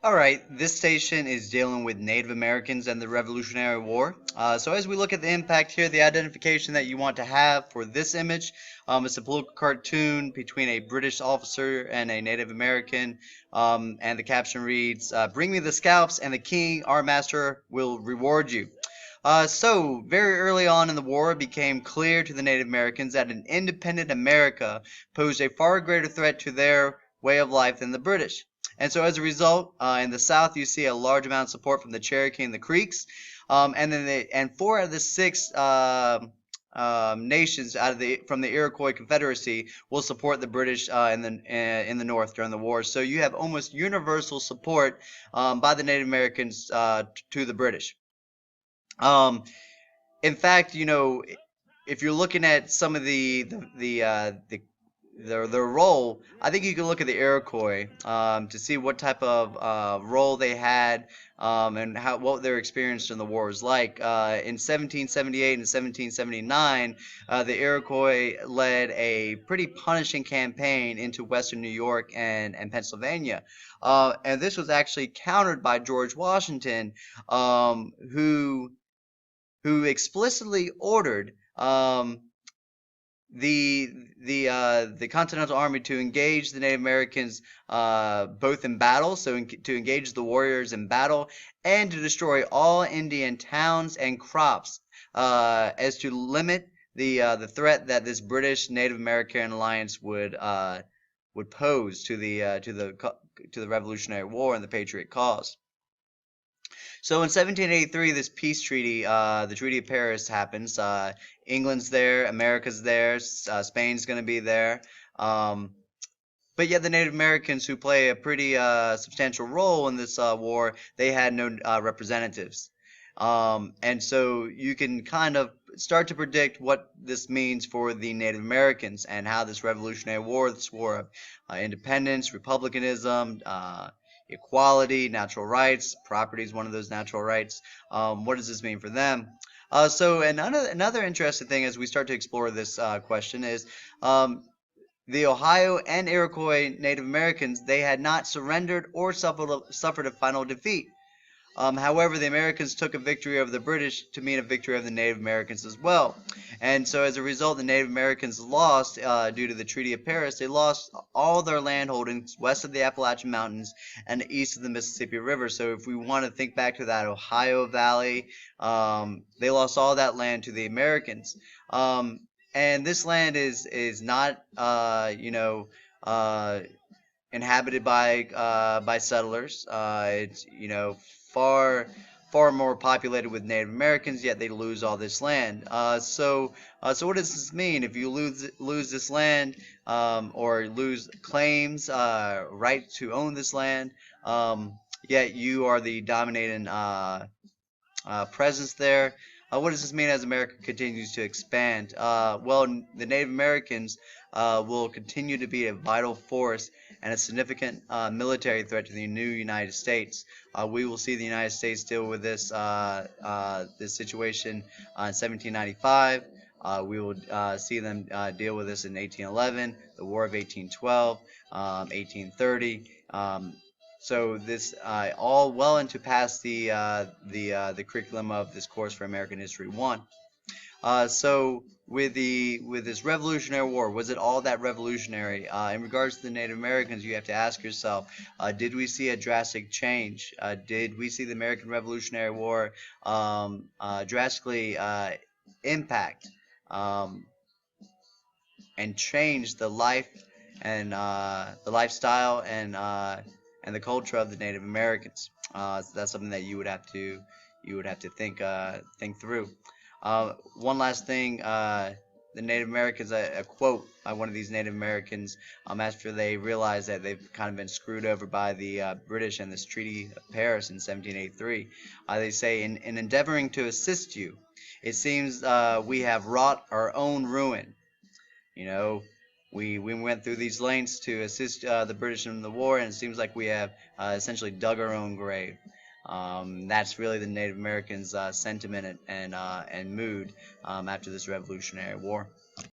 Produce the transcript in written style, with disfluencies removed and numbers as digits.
Alright, this station is dealing with Native Americans and the Revolutionary War. So as we look at the impact here, the identification that you want to have for this image, it's a political cartoon between a British officer and a Native American, and the caption reads, "Bring me the scalps and the king, our master, will reward you." So, very early on in the war, it became clear to the Native Americans that an independent America posed a far greater threat to their way of life than the British. And so, as a result, in the South, you see a large amount of support from the Cherokee and the Creeks, and four out of the six nations out of the from the Iroquois Confederacy will support the British in the North during the war. So you have almost universal support by the Native Americans to the British. Um, in fact, if you're looking at some of their role, I think you can look at the Iroquois to see what type of role they had and what their experience in the war was like. In 1778 and 1779, the Iroquois led a pretty punishing campaign into western New York and Pennsylvania. And this was actually countered by George Washington, who explicitly ordered the Continental Army to engage the Native Americans both in battle, so to engage the warriors in battle, and to destroy all Indian towns and crops, as to limit the threat that this British Native American alliance would pose to the Revolutionary War and the Patriot cause. So in 1783, this peace treaty, the Treaty of Paris, happens. England's there, America's there, Spain's going to be there. But yet the Native Americans, who play a pretty substantial role in this war, they had no representatives. And so you can kind of start to predict what this means for the Native Americans and how this Revolutionary War, this war of independence, republicanism, equality, natural rights, property is one of those natural rights. What does this mean for them? So another interesting thing as we start to explore this question is the Ohio and Iroquois Native Americans, they had not surrendered or suffered a final defeat. However, the Americans took a victory over the British to mean a victory of the Native Americans as well. And so as a result, the Native Americans lost, due to the Treaty of Paris, they lost all their land holdings west of the Appalachian Mountains and east of the Mississippi River. So if we want to think back to that Ohio Valley, they lost all that land to the Americans. And this land is not, inhabited by settlers. It's far more populated with Native Americans, yet they lose all this land. So what does this mean? If you lose this land, or lose claims, right to own this land, yet you are the dominating presence there. What does this mean as America continues to expand? Well, the Native Americans will continue to be a vital force and a significant military threat to the new United States. We will see the United States deal with this situation in 1795. We will see them deal with this in 1811, the War of 1812, 1830. So this all well into past the curriculum of this course for American History 1. So with this Revolutionary War, was it all that revolutionary? In regards to the Native Americans, you have to ask yourself, did we see a drastic change? Did we see the American Revolutionary War drastically impact and change the life and the lifestyle and the culture of the Native Americans? So that's something that you would have to think through. One last thing, the Native Americans, a quote by one of these Native Americans, after they realized that they've kind of been screwed over by the British and this Treaty of Paris in 1783. They say, in endeavoring to assist you, it seems we have wrought our own ruin. We went through these lengths to assist the British in the war, and it seems like we have essentially dug our own grave. That's really the Native Americans' sentiment and mood after this Revolutionary War.